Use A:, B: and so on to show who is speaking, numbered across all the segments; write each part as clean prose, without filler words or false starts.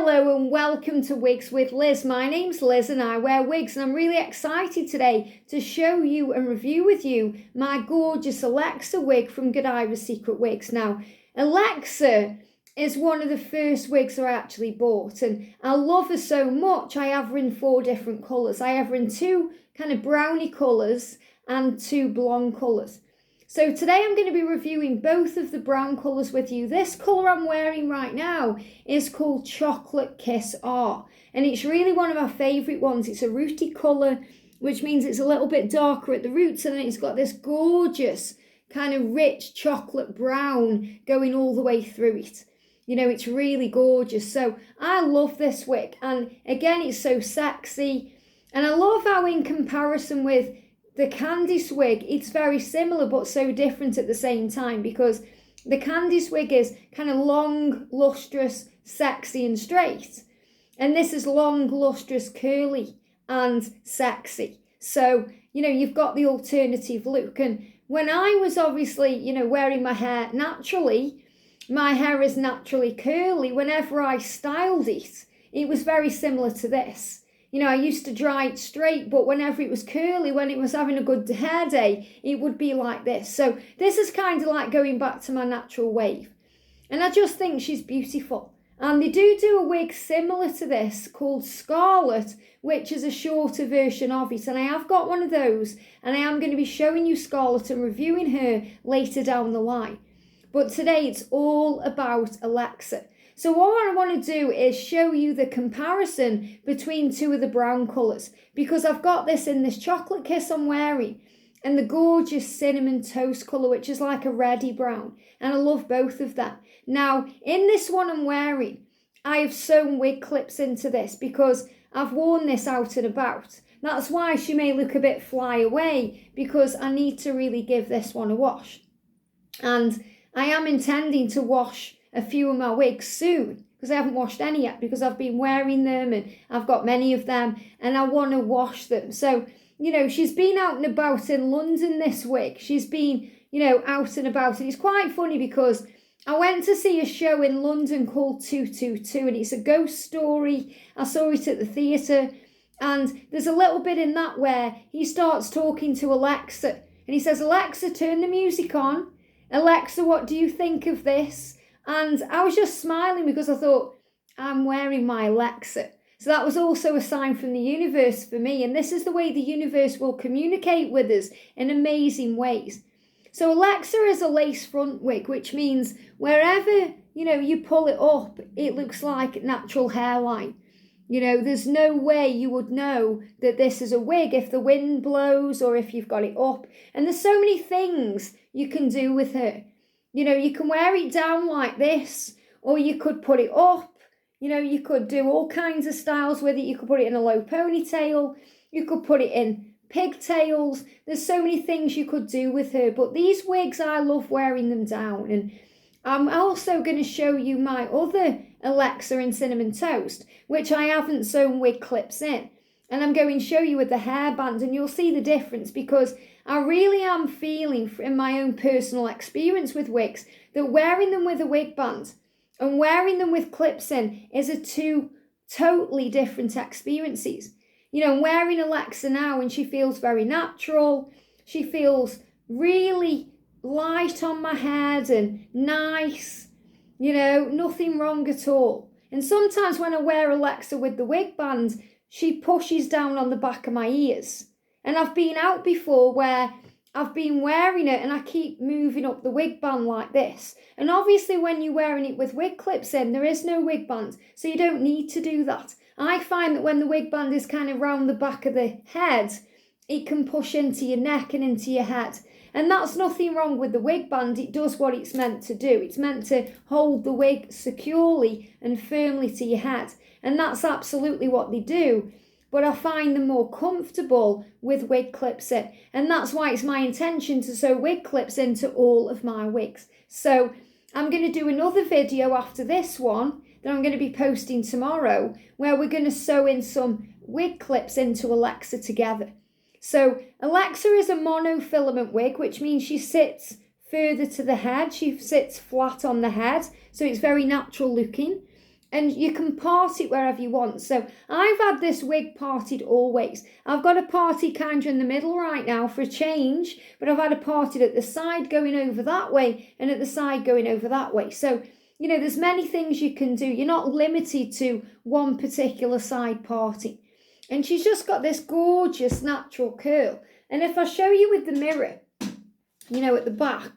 A: Hello and welcome to Wigs with Liz. My name's Liz and I wear wigs, and I'm really excited today to show you and review with you my gorgeous Alexa wig from Godivas Secret Wigs. Now, Alexa is one of the first wigs I actually bought, and I love her so much. I have her in 4 different colours. I have her in 2 kind of brownie colours and 2 blonde colours. So today I'm going to be reviewing both of the brown colours with you. This colour I'm wearing right now is called Chocolate Kiss R, and it's really one of my favourite ones. It's a rooty colour, which means it's a little bit darker at the roots, and then it's got this gorgeous kind of rich chocolate brown going all the way through it. You know, it's really gorgeous. So I love this wig, and again, it's so sexy, and I love how in comparison with the Candice wig, it's very similar but so different at the same time, because the Candice wig is kind of long, lustrous, sexy and straight. And this is long, lustrous, curly and sexy. So, you know, you've got the alternative look. And when I was obviously, you know, wearing my hair naturally, my hair is naturally curly. Whenever I styled it, it was very similar to this. You know, I used to dry it straight, but whenever it was curly, when it was having a good hair day, it would be like this. So this is kind of like going back to my natural wave. And I just think she's beautiful. And they do a wig similar to this called Scarlet, which is a shorter version of it. And I have got one of those, and I am going to be showing you Scarlet and reviewing her later down the line. But today it's all about Alexa. So what I want to do is show you the comparison between 2 of the brown colours, because I've got this in this Chocolate Kiss I'm wearing and the gorgeous Cinnamon Toast colour, which is like a reddy brown, and I love both of them. Now, in this one I'm wearing, I have sewn wig clips into this because I've worn this out and about. That's why she may look a bit fly away, because I need to really give this one a wash. And I am intending to wash a few of my wigs soon, because I haven't washed any yet, because I've been wearing them and I've got many of them and I want to wash them. So, you know, she's been out and about in London, this wig. She's been, you know, out and about. And it's quite funny because I went to see a show in London called 222, and it's a ghost story. I saw it at the theatre, and there's a little bit in that where he starts talking to Alexa, and he says, "Alexa, turn the music on. Alexa, what do you think of this?" And I was just smiling because I thought, I'm wearing my Alexa. So that was also a sign from the universe for me. And this is the way the universe will communicate with us in amazing ways. So Alexa is a lace front wig, which means wherever, you know, you pull it up, it looks like natural hairline. You know, there's no way you would know that this is a wig if the wind blows or if you've got it up. And there's so many things you can do with her. You know, you can wear it down like this, or you could put it up. You know, you could do all kinds of styles with it. You could put it in a low ponytail. You could put it in pigtails. There's so many things you could do with her. But these wigs, I love wearing them down. And I'm also going to show you my other Alexa in Cinnamon Toast, which I haven't sewn wig clips in. And I'm going to show you with the hairband, and you'll see the difference, because I really am feeling, in my own personal experience with wigs, that wearing them with a wig band and wearing them with clips in is 2 totally different experiences. You know, I'm wearing Alexa now and she feels very natural. She feels really light on my head and nice. You know, nothing wrong at all. And sometimes when I wear Alexa with the wig band, she pushes down on the back of my ears. And I've been out before where I've been wearing it and I keep moving up the wig band like this. And obviously when you're wearing it with wig clips in, there is no wig band, so you don't need to do that. I find that when the wig band is kind of round the back of the head, it can push into your neck and into your head. And that's nothing wrong with the wig band. It does what it's meant to do. It's meant to hold the wig securely and firmly to your head. And that's absolutely what they do. But I find them more comfortable with wig clips in. And that's why it's my intention to sew wig clips into all of my wigs. So I'm going to do another video after this one that I'm going to be posting tomorrow, where we're going to sew in some wig clips into Alexa together. So Alexa is a monofilament wig, which means she sits further to the head. She sits flat on the head, so it's very natural looking. And you can part it wherever you want. So I've had this wig parted always. I've got a party kind of in the middle right now for a change, but I've had a parted at the side going over that way and at the side going over that way. So, you know, there's many things you can do. You're not limited to one particular side parting. And she's just got this gorgeous natural curl. And if I show you with the mirror, you know, at the back,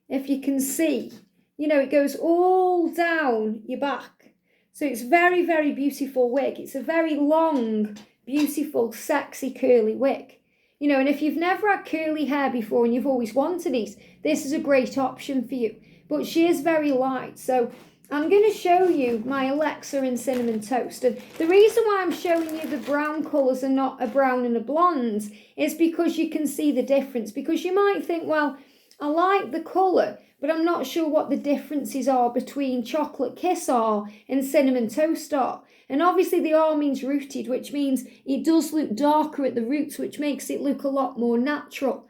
A: if you can see, you know, it goes all down your back. So it's very, very beautiful wig. It's a very long, beautiful, sexy, curly wig. You know, and if you've never had curly hair before and you've always wanted these, this is a great option for you. But she is very light. So I'm going to show you my Alexa in Cinnamon Toast. And the reason why I'm showing you the brown colours and not a brown and a blonde is because you can see the difference. Because you might think, well, I like the colour, but I'm not sure what the differences are between Chocolate Kiss R and Cinnamon Toast R. And obviously the R means rooted, which means it does look darker at the roots, which makes it look a lot more natural.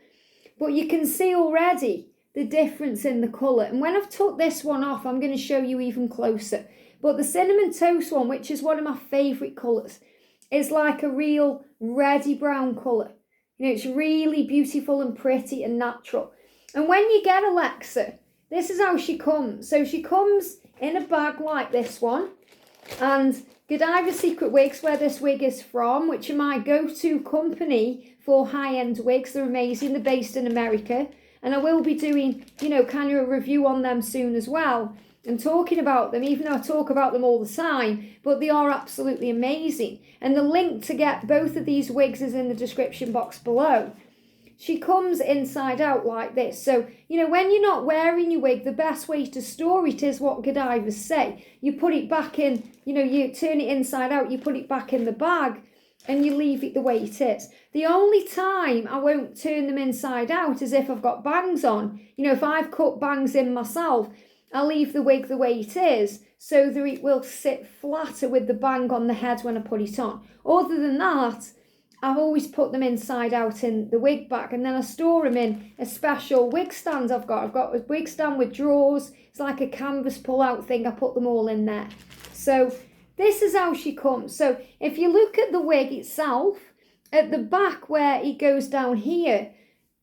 A: But you can see already the difference in the colour. And when I've took this one off, I'm going to show you even closer. But the Cinnamon Toast one, which is one of my favourite colours, is like a real reddy brown colour. You know, it's really beautiful and pretty and natural. And when you get Alexa, this is how she comes. So she comes in a bag like this one. And Godivas Secret Wigs, where this wig is from, which are my go-to company for high-end wigs. They're amazing. They're based in America. And I will be doing, you know, kind of a review on them soon as well. And talking about them, even though I talk about them all the time. But they are absolutely amazing. And the link to get both of these wigs is in the description box below. She comes inside out like this. So, you know, when you're not wearing your wig, the best way to store it is what Godivas say. You put it back in, you know, you turn it inside out, you put it back in the bag and you leave it the way it is. The only time I won't turn them inside out is if I've got bangs on. You know, if I've cut bangs in myself, I'll leave the wig the way it is so that it will sit flatter with the bang on the head when I put it on. Other than that, I've always put them inside out in the wig bag, and then I store them in a special wig stand I've got. I've got a wig stand with drawers. It's like a canvas pull-out thing. I put them all in there. So this is how she comes. So if you look at the wig itself, at the back where it goes down here,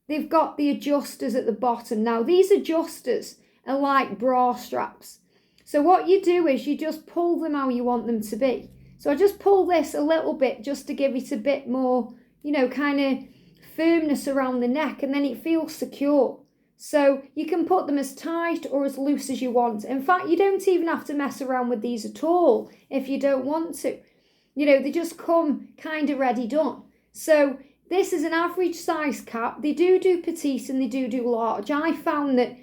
A: they've got the adjusters at the bottom. Now, these adjusters are like bra straps. So what you do is you just pull them how you want them to be. So I just pull this a little bit just to give it a bit more, you know, kind of firmness around the neck, and then it feels secure. So you can put them as tight or as loose as you want. In fact, you don't even have to mess around with these at all if you don't want to. You know, they just come kind of ready done. So this is an average size cap. They do petite and they do large. I found that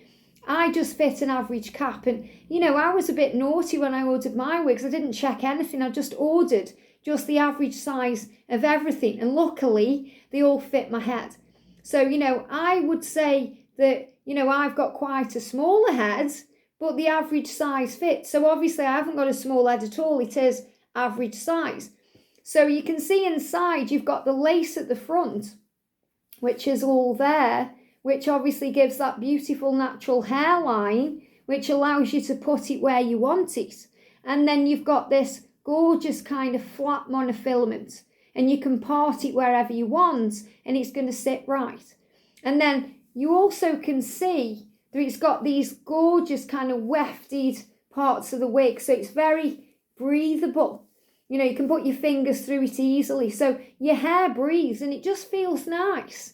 A: I just fit an average cap, and you know, I was a bit naughty when I ordered my wigs. I didn't check anything. I just ordered just the average size of everything, and luckily they all fit my head. So, you know, I would say that, you know, I've got quite a smaller head, but the average size fits. So obviously I haven't got a small head at all. It is average size. So you can see inside you've got the lace at the front, which is all there, which obviously gives that beautiful natural hairline, which allows you to put it where you want it. And then you've got this gorgeous kind of flat monofilament, and you can part it wherever you want, and it's going to sit right. And then you also can see that it's got these gorgeous kind of wefted parts of the wig, so it's very breathable. You know, you can put your fingers through it easily, so your hair breathes and it just feels nice.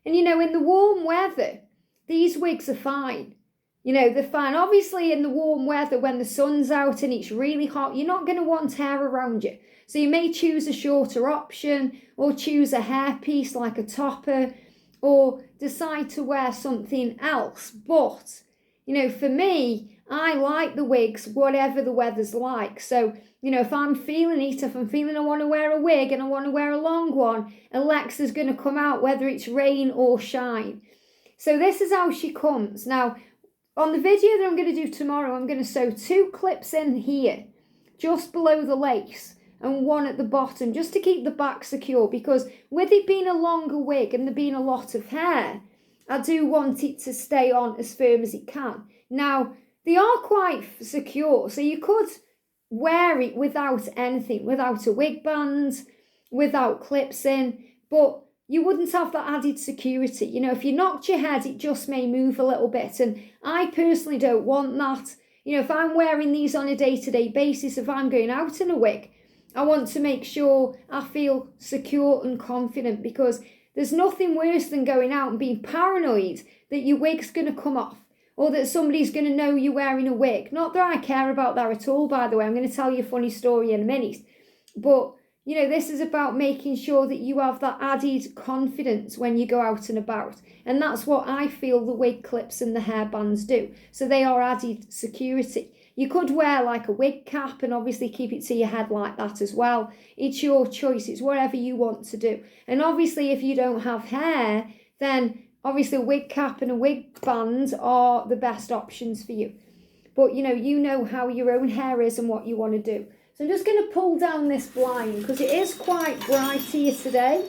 A: And, you know, in the warm weather, these wigs are fine. You know, they're fine. Obviously, in the warm weather, when the sun's out and it's really hot, you're not going to want hair around you. So you may choose a shorter option, or choose a hairpiece like a topper, or decide to wear something else. But, you know, for me, I like the wigs whatever the weather's like. So, you know, if I'm feeling it, if I'm feeling I want to wear a wig and I want to wear a long one, Alexa's going to come out whether it's rain or shine. So this is how she comes. Now, on the video that I'm going to do tomorrow, I'm going to sew 2 clips in here, just below the lace, and 1 at the bottom, just to keep the back secure, because with it being a longer wig and there being a lot of hair, I do want it to stay on as firm as it can. Now, they are quite secure, so you could wear it without anything, without a wig band, without clips in, but you wouldn't have that added security. You know, if you knocked your head, it just may move a little bit. And I personally don't want that. You know, if I'm wearing these on a day-to-day basis, if I'm going out in a wig, I want to make sure I feel secure and confident, because there's nothing worse than going out and being paranoid that your wig's going to come off, or that somebody's going to know you're wearing a wig. Not that I care about that at all, by the way. I'm going to tell you a funny story in a minute. But, you know, this is about making sure that you have that added confidence when you go out and about. And that's what I feel the wig clips and the hairbands do. So they are added security. You could wear like a wig cap and obviously keep it to your head like that as well. It's your choice. It's whatever you want to do. And obviously if you don't have hair, then obviously a wig cap and a wig band are the best options for you. But you know how your own hair is and what you want to do. So I'm just going to pull down this blind because it is quite bright here today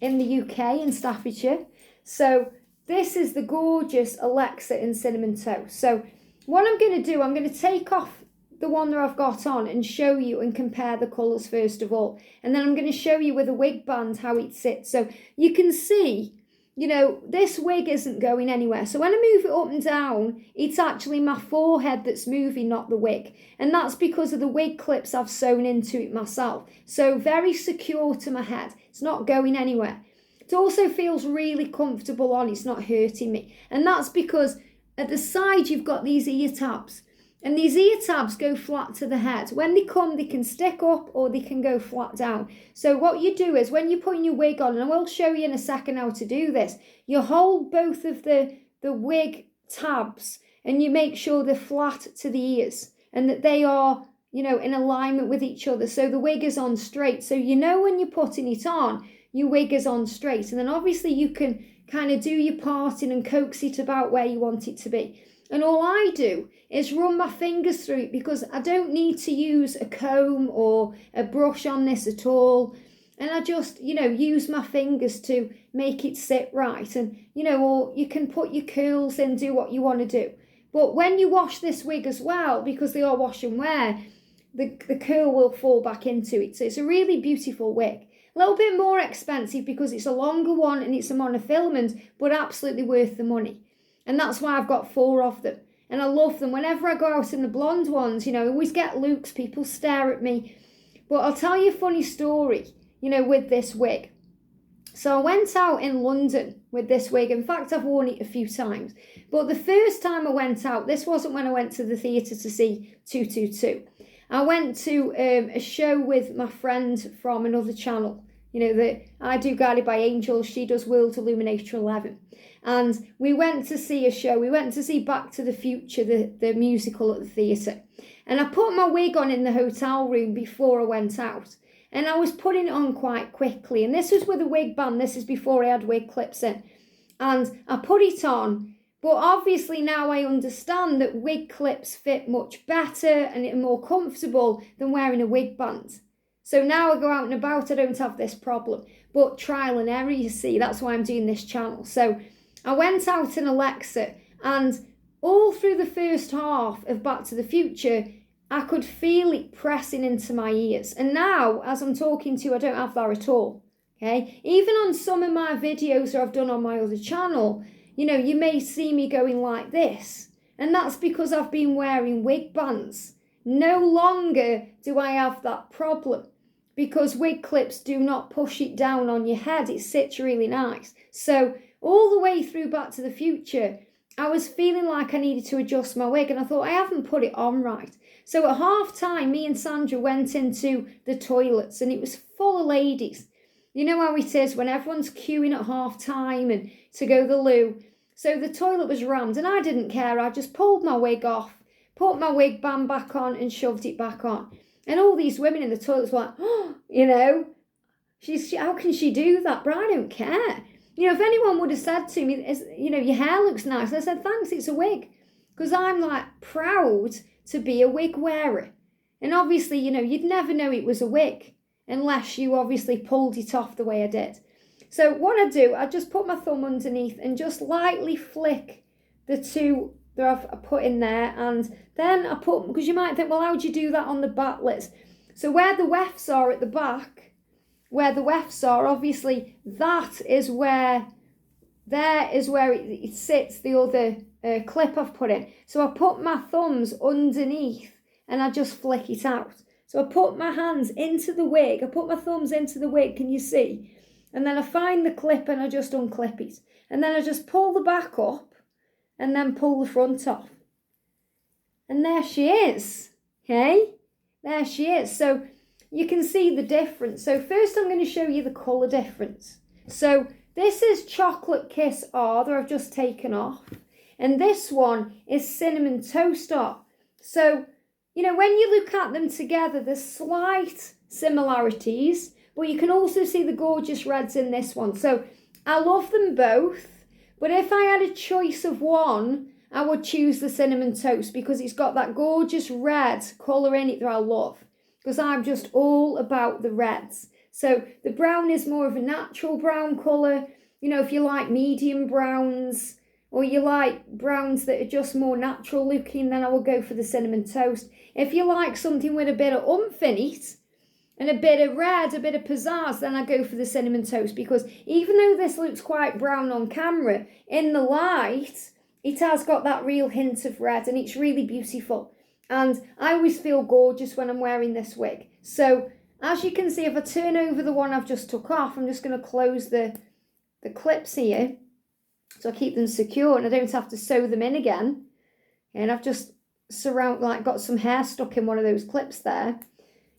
A: in the UK, in Staffordshire. So this is the gorgeous Alexa in Cinnamon Toast. So what I'm going to do, I'm going to take off the one that I've got on and show you and compare the colours first of all. And then I'm going to show you with a wig band how it sits. So you can see, you know, this wig isn't going anywhere. So when I move it up and down, it's actually my forehead that's moving, not the wig. And that's because of the wig clips I've sewn into it myself. So very secure to my head. It's not going anywhere. It also feels really comfortable on. It's not hurting me. And that's because at the side, you've got these ear tabs. And these ear tabs go flat to the head. When they come, they can stick up or they can go flat down. So what you do is when you're putting your wig on, and I will show you in a second how to do this, you hold both of the wig tabs and you make sure they're flat to the ears and that they are, you know, in alignment with each other. So the wig is on straight. So you know when you're putting it on, your wig is on straight. And then obviously you can kind of do your parting and coax it about where you want it to be. And all I do is run my fingers through it because I don't need to use a comb or a brush on this at all. And I just, you know, use my fingers to make it sit right. And, you know, or you can put your curls in, do what you want to do. But when you wash this wig as well, because they are wash and wear, the curl will fall back into it. So it's a really beautiful wig. A little bit more expensive because it's a longer one and it's a monofilament, but absolutely worth the money. And that's why I've got 4 of them. And I love them. Whenever I go out in the blonde ones, you know, I always get looks. People stare at me. But I'll tell you a funny story, you know, with this wig. So I went out in London with this wig. In fact, I've worn it a few times. But the first time I went out, this wasn't when I went to the theatre to see 222. I went to a show with my friend from another channel. You know, that I do Guided by Angels. She does World Illuminator 11. And we went to see a show. We went to see Back to the Future, the musical at the theatre. And I put my wig on in the hotel room before I went out. And I was putting it on quite quickly. And this was with a wig band. This is before I had wig clips in. And I put it on. But obviously now I understand that wig clips fit much better and are more comfortable than wearing a wig band. So now I go out and about, I don't have this problem. But trial and error, you see, that's why I'm doing this channel. So I went out in Alexa, and all through the first half of Back to the Future, I could feel it pressing into my ears. And now, as I'm talking to you, I don't have that at all. Okay? Even on some of my videos that I've done on my other channel, you know, you may see me going like this. And that's because I've been wearing wig bands. No longer do I have that problem, because wig clips do not push it down on your head. It sits really nice. So all the way through Back to the Future, I was feeling like I needed to adjust my wig, and I thought I haven't put it on right. So at half time, me and Sandra went into the toilets and it was full of ladies. You know how it is when everyone's queuing at half time and to go to the loo. So the toilet was rammed and I didn't care. I just pulled my wig off, put my wig band back on and shoved it back on. And all these women in the toilets were like, oh, you know, how can she do that? But I don't care. You know, if anyone would have said to me, you know, your hair looks nice, I said, thanks, it's a wig. Because I'm like proud to be a wig wearer. And obviously, you know, you'd never know it was a wig unless you obviously pulled it off the way I did. So what I do, I just put my thumb underneath and just lightly flick the 2 that I've put in there, and then I put, because you might think, well, how do you do that on the back, Liz? So where the wefts are at the back, where the wefts are, obviously that is where, there is where it sits, the other clip I've put in. So I put my thumbs underneath and I just flick it out. So I put my hands into the wig, I put my thumbs into the wig, can you see? And then I find the clip and I just unclip it. And then I just pull the back up and then pull the front off. And there she is, okay? There she is. So you can see the difference. So first I'm going to show you the colour difference. So this is Chocolate Kiss R that I've just taken off. And this one is Cinnamon Toast R. So, you know, when you look at them together, there's slight similarities, but you can also see the gorgeous reds in this one. So I love them both, but if I had a choice of one, I would choose the Cinnamon Toast because it's got that gorgeous red colour in it that I love, because I'm just all about the reds. So the brown is more of a natural brown colour. You know, if you like medium browns or you like browns that are just more natural looking, then I will go for the Cinnamon Toast. If you like something with a bit of oomph in it and a bit of red, a bit of pizzazz, then I go for the Cinnamon Toast, because even though this looks quite brown on camera, in the light, it has got that real hint of red and it's really beautiful. And I always feel gorgeous when I'm wearing this wig. So as you can see, if I turn over the one I've just took off, I'm just going to close the clips here so I keep them secure and I don't have to sew them in again. And I've just got some hair stuck in one of those clips there.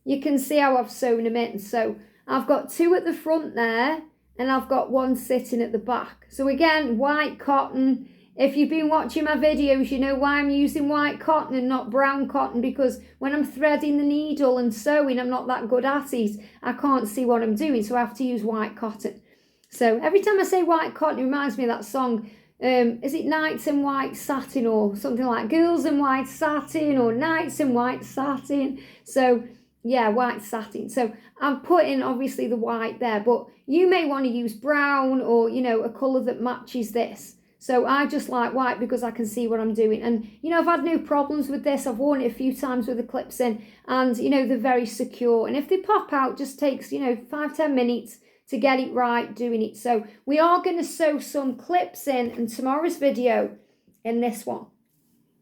A: You can see how I've sewn them in. So I've got two at the front there and I've got one sitting at the back. So again, white cotton. If you've been watching my videos, you know why I'm using white cotton and not brown cotton, because when I'm threading the needle and sewing, I'm not that good at it. I can't see what I'm doing, so I have to use white cotton. So every time I say white cotton, it reminds me of that song. Is it Nights in White Satin or something like Girls in White Satin or Nights in White Satin? So yeah, white satin. So I'm putting obviously the white there, but you may want to use brown or, you know, a colour that matches this. So I just like white because I can see what I'm doing. And, you know, I've had no problems with this. I've worn it a few times with the clips in and, you know, they're very secure. And if they pop out, just takes, you know, 5-10 minutes to get it right doing it. So we are going to sew some clips in tomorrow's video in this one.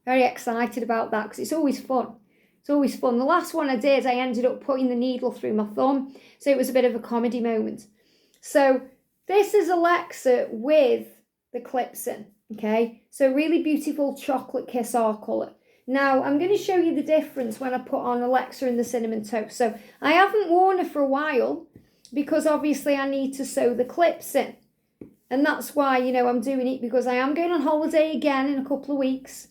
A: Very excited about that because it's always fun. It's always fun. The last one I did, I ended up putting the needle through my thumb. So it was a bit of a comedy moment. So this is Alexa with the clips in, okay? So really beautiful Chocolate Kiss R colour. Now, I'm going to show you the difference when I put on Alexa in the Cinnamon Toast. So I haven't worn her for a while because obviously I need to sew the clips in. And that's why, you know, I'm doing it, because I am going on holiday again in a couple of weeks.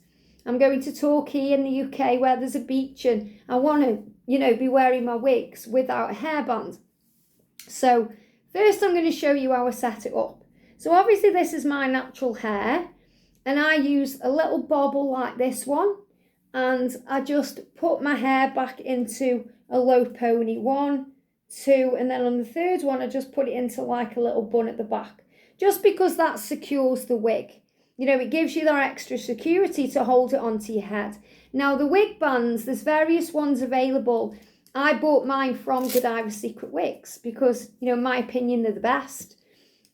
A: I'm going to Torquay in the UK where there's a beach and I want to, you know, be wearing my wigs without a hairband. So first I'm going to show you how I set it up. So obviously this is my natural hair and I use a little bobble like this one and I just put my hair back into a low pony, 1, 2, and then on the third one I just put it into like a little bun at the back, just because that secures the wig. You know, it gives you that extra security to hold it onto your head. Now the wig bands, there's various ones available. I bought mine from Godivas Secret Wigs because, you know, in my opinion, they're the best.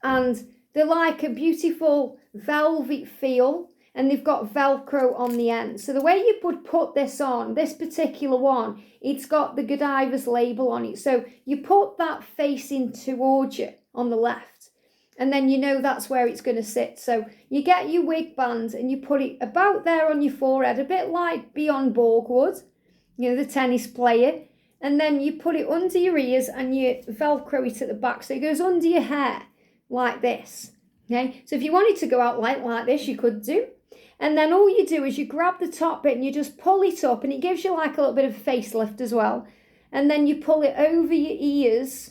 A: And they're like a beautiful velvet feel and they've got Velcro on the end. So the way you would put this on, this particular one, it's got the Godivas label on it. So you put that facing towards you on the left and then you know that's where it's going to sit. So you get your wig band and you put it about there on your forehead, a bit like Beyond Borgwood, you know, the tennis player. And then you put it under your ears and you Velcro it at the back. So it goes under your hair like this. Okay, so if you wanted to go out like this, you could do. And then all you do is you grab the top bit and you just pull it up and it gives you like a little bit of a facelift as well. And then you pull it over your ears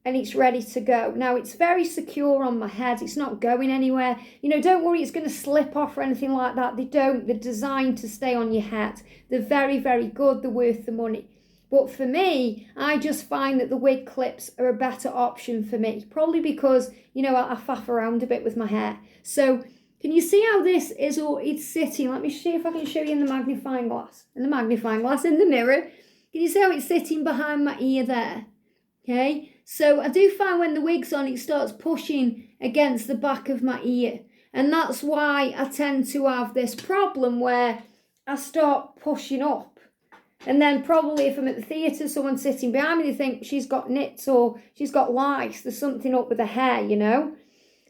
A: and it's ready to go. Now it's very secure on my head. It's not going anywhere. You know, don't worry it's going to slip off or anything like that. They don't. They're designed to stay on your head. They're very, very good. They're worth the money. But for me, I just find that the wig clips are a better option for me. Probably because, you know, I faff around a bit with my hair. So Can you see how this is all, it's sitting? Let me see if I can show you in the magnifying glass. In the mirror. Can you see how it's sitting behind my ear there? Okay, so I do find when the wig's on, it starts pushing against the back of my ear. And that's why I tend to have this problem where I start pushing up. And then probably if I'm at the theatre, someone's sitting behind me, they think she's got nits or she's got lice. There's something up with her hair, you know.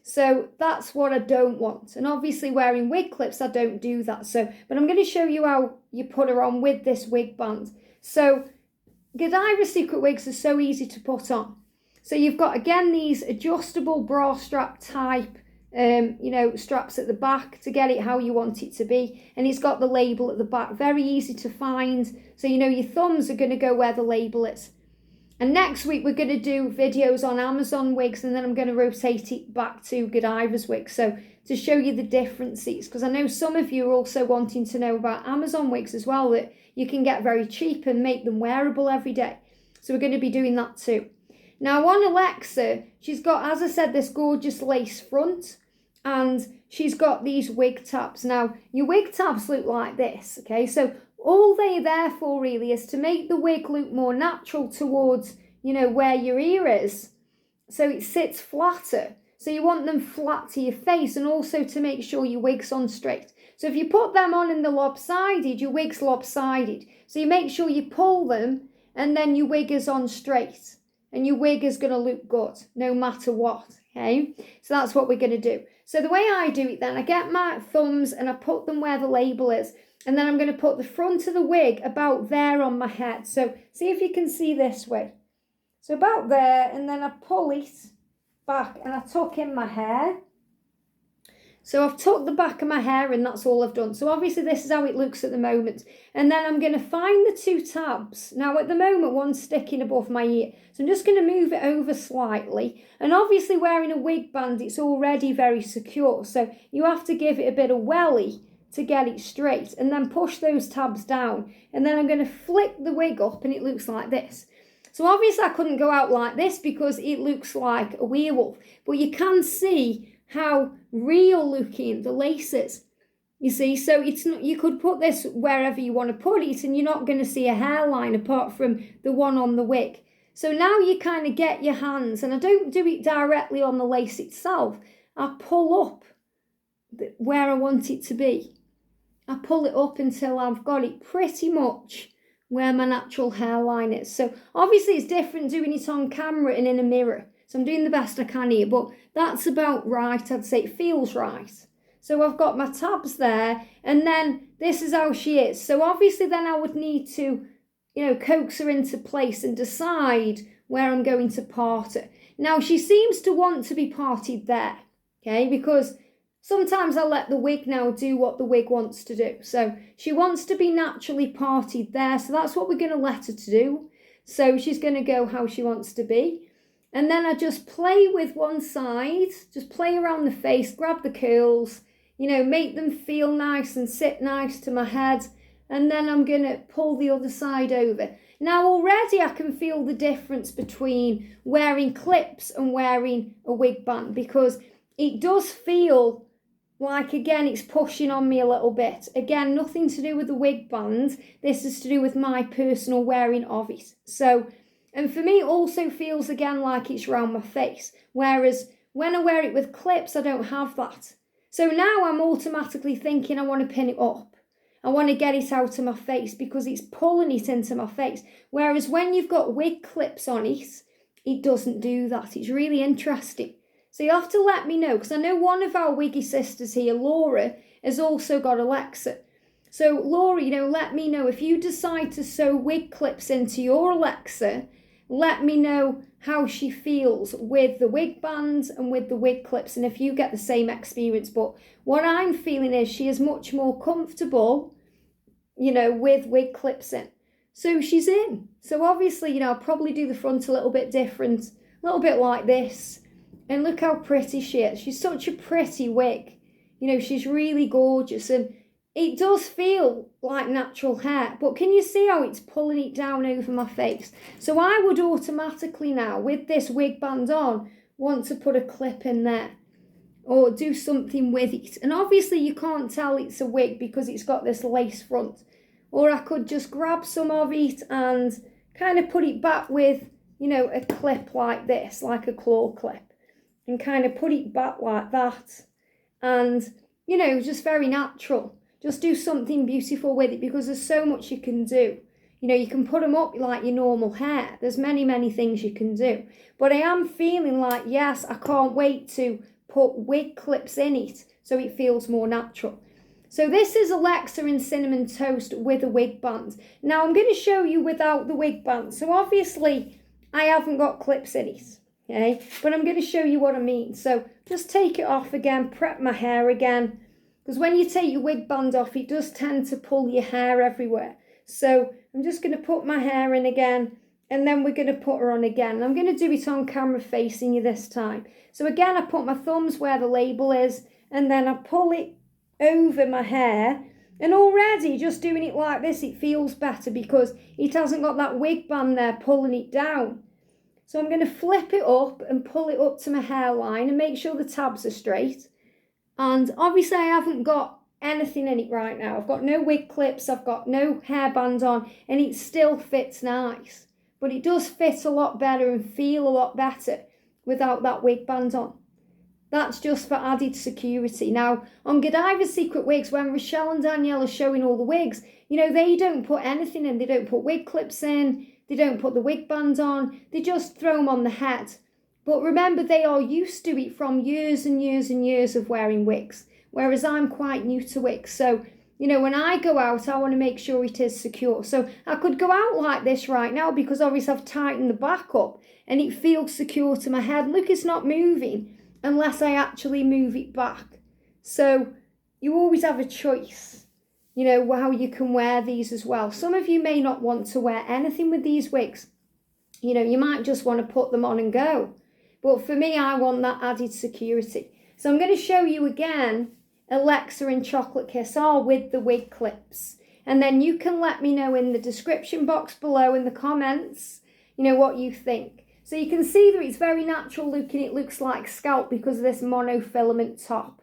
A: So that's what I don't want. And obviously wearing wig clips, I don't do that. So, but I'm going to show you how you put her on with this wig band. So Godivas Secret Wigs are so easy to put on. So you've got, again, these adjustable bra strap type, straps at the back to get it how you want it to be. And it's got the label at the back, very easy to find. So you know your thumbs are going to go where the label is. And next week we're going to do videos on Amazon wigs, and then I'm going to rotate it back to Godivas wigs. So to show you the differences, because I know some of you are also wanting to know about Amazon wigs as well, that you can get very cheap and make them wearable every day. So we're going to be doing that too. Now on Alexa, she's got, as I said, this gorgeous lace front, and she's got these wig tabs. Now your wig tabs look like this, okay? So all they're there for really is to make the wig look more natural towards, where your ear is. So it sits flatter. So you want them flat to your face, and also to make sure your wig's on straight. So if you put them on in the lopsided, your wig's lopsided. So you make sure you pull them, and then your wig is on straight. And your wig is going to look good, no matter what, okay? So that's what we're going to do. So the way I do it then, I get my thumbs and I put them where the label is. And then I'm going to put the front of the wig about there on my head. So see if you can see this way. So about there, and then I pull it back and I tuck in my hair. So I've tucked the back of my hair, and that's all I've done. So obviously this is how it looks at the moment. And then I'm going to find the two tabs. Now at the moment one's sticking above my ear. So I'm just going to move it over slightly. And obviously wearing a wig band, it's already very secure. So you have to give it a bit of welly to get it straight, and then push those tabs down, and then I'm going to flick the wig up, and it looks like this. So obviously I couldn't go out like this because it looks like a werewolf, but you can see how real looking the lace is, you see. So it's not, you could put this wherever you want to put it, and you're not going to see a hairline apart from the one on the wig. So now you kind of get your hands, and I don't do it directly on the lace itself. I pull up where I want it to be. I pull it up until I've got it pretty much where my natural hairline is. So obviously it's different doing it on camera and in a mirror. So I'm doing the best I can here, but that's about right. I'd say it feels right. So I've got my tabs there, and then this is how she is. So obviously then I would need to, coax her into place and decide where I'm going to part her. Now she seems to want to be parted there, okay, because sometimes I let the wig now do what the wig wants to do. So she wants to be naturally parted there. So that's what we're going to let her to do. So she's going to go how she wants to be. And then I just play with one side, just play around the face, grab the curls, make them feel nice and sit nice to my head. And then I'm going to pull the other side over. Now already I can feel the difference between wearing clips and wearing a wig band, because it does feel like, again, it's pushing on me a little bit. Again, nothing to do with the wig band. This is to do with my personal wearing of it. So, and for me, it also feels, again, like it's around my face. Whereas when I wear it with clips, I don't have that. So now I'm automatically thinking I want to pin it up. I want to get it out of my face because it's pulling it into my face. Whereas when you've got wig clips on it, it doesn't do that. It's really interesting. So you have to let me know, because I know one of our wiggy sisters here, Laura, has also got Alexa. So Laura, let me know if you decide to sew wig clips into your Alexa. Let me know how she feels with the wig bands and with the wig clips, and if you get the same experience. But what I'm feeling is she is much more comfortable, with wig clips in. So she's in. So obviously, I'll probably do the front a little bit different, a little bit like this. And look how pretty she is. She's such a pretty wig. She's really gorgeous. And it does feel like natural hair. But can you see how it's pulling it down over my face? So I would automatically now, with this wig band on, want to put a clip in there. or do something with it. And obviously you can't tell it's a wig because it's got this lace front. Or I could just grab some of it and kind of put it back with, you know, a clip like this, like a claw clip, and kind of put it back like that. And, you know, just very natural. Just do something beautiful with it because there's so much you can do. You know, you can put them up like your normal hair. There's many, many things you can do. But I am feeling like, yes, I can't wait to put wig clips in it so it feels more natural. So this is Alexa in Cinnamon Toast with a wig band. Now I'm going to show you without the wig band. So obviously I haven't got clips in it, okay? But I'm going to show you what I mean. So just take it off again, prep my hair again. Because when you take your wig band off, it does tend to pull your hair everywhere. So I'm just going to put my hair in again, and then we're going to put her on again. And I'm going to do it on camera facing you this time. So again, I put my thumbs where the label is, and then I pull it over my hair. And already, just doing it like this, it feels better because it hasn't got that wig band there pulling it down. So I'm going to flip it up and pull it up to my hairline and make sure the tabs are straight. And obviously I haven't got anything in it right now. I've got no wig clips, I've got no hairband on, and it still fits nice. But it does fit a lot better and feel a lot better without that wig band on. That's just for added security. Now, on Godivas Secret Wigs, when Rochelle and Danielle are showing all the wigs, you know, they don't put anything in. They don't put wig clips in. They don't put the wig band on. They just throw them on the head. But remember, they are used to it from years and years and years of wearing wigs, whereas I'm quite new to wigs. So, you know, when I go out, I want to make sure it is secure. So I could go out like this right now because obviously I've tightened the back up and it feels secure to my head. Look, it's not moving unless I actually move it back. So you always have a choice, you know, how you can wear these as well. Some of you may not want to wear anything with these wigs. You know, you might just want to put them on and go. But for me, I want that added security. So I'm going to show you again Alexa and Chocolate Kiss are with the wig clips. And then you can let me know in the description box below in the comments, you know, what you think. So you can see that it's very natural looking. It looks like scalp because of this monofilament top.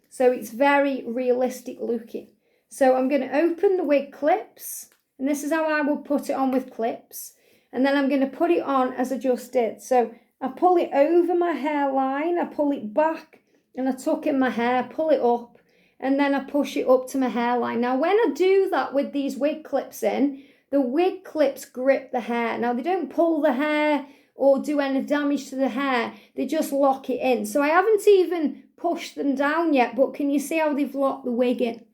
A: So it's very realistic looking. So I'm going to open the wig clips. And this is how I will put it on with clips. And then I'm going to put it on as I just did. So I pull it over my hairline, I pull it back, and I tuck in my hair, pull it up, and then I push it up to my hairline. Now, when I do that with these wig clips in, the wig clips grip the hair. Now, they don't pull the hair or do any damage to the hair. They just lock it in. So I haven't even pushed them down yet, but can you see how they've locked the wig in?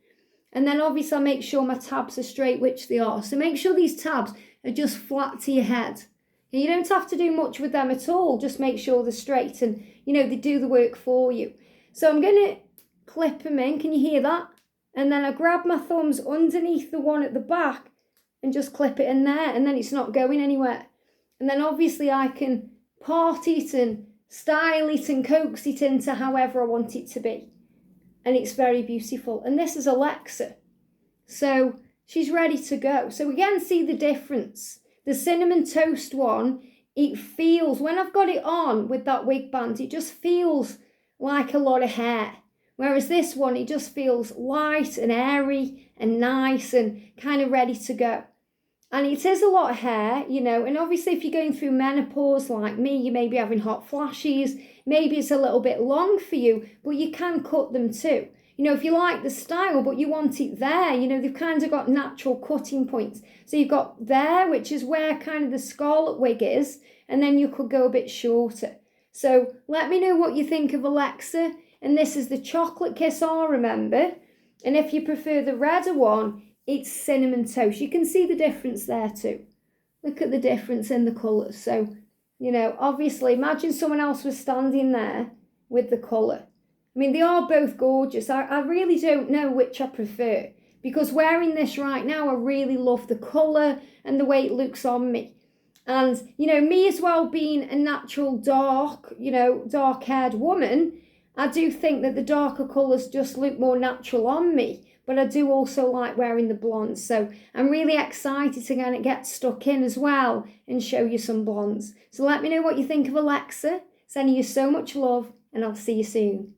A: And then obviously I make sure my tabs are straight, which they are. So make sure these tabs are just flat to your head. You don't have to do much with them at all. Just make sure they're straight and, you know, they do the work for you. So I'm going to clip them in. Can you hear that? And then I grab my thumbs underneath the one at the back and just clip it in there. And then it's not going anywhere. And then obviously I can part it and style it and coax it into however I want it to be. And it's very beautiful. And this is Alexa. So she's ready to go. So again, see the difference. The Cinnamon Toast one, it feels, when I've got it on with that wig band, it just feels like a lot of hair. Whereas this one, it just feels light and airy and nice and kind of ready to go. And it is a lot of hair, you know, and obviously if you're going through menopause like me, you may be having hot flashes, maybe it's a little bit long for you, but you can cut them too. You know, if you like the style, but you want it there, you know, they've kind of got natural cutting points. So you've got there, which is where kind of the scarlet wig is, and then you could go a bit shorter. So let me know what you think of Alexa. And this is the Chocolate Kiss R, remember? And if you prefer the redder one, it's Cinnamon Toast. You can see the difference there too. Look at the difference in the colours. So, you know, obviously, imagine someone else was standing there with the colour. I mean, they are both gorgeous. I really don't know which I prefer because wearing this right now, I really love the colour and the way it looks on me. And, you know, me as well being a natural dark, you know, dark-haired woman, I do think that the darker colours just look more natural on me. But I do also like wearing the blondes. So I'm really excited to kind of get stuck in as well and show you some blondes. So let me know what you think of Alexa. Sending you so much love and I'll see you soon.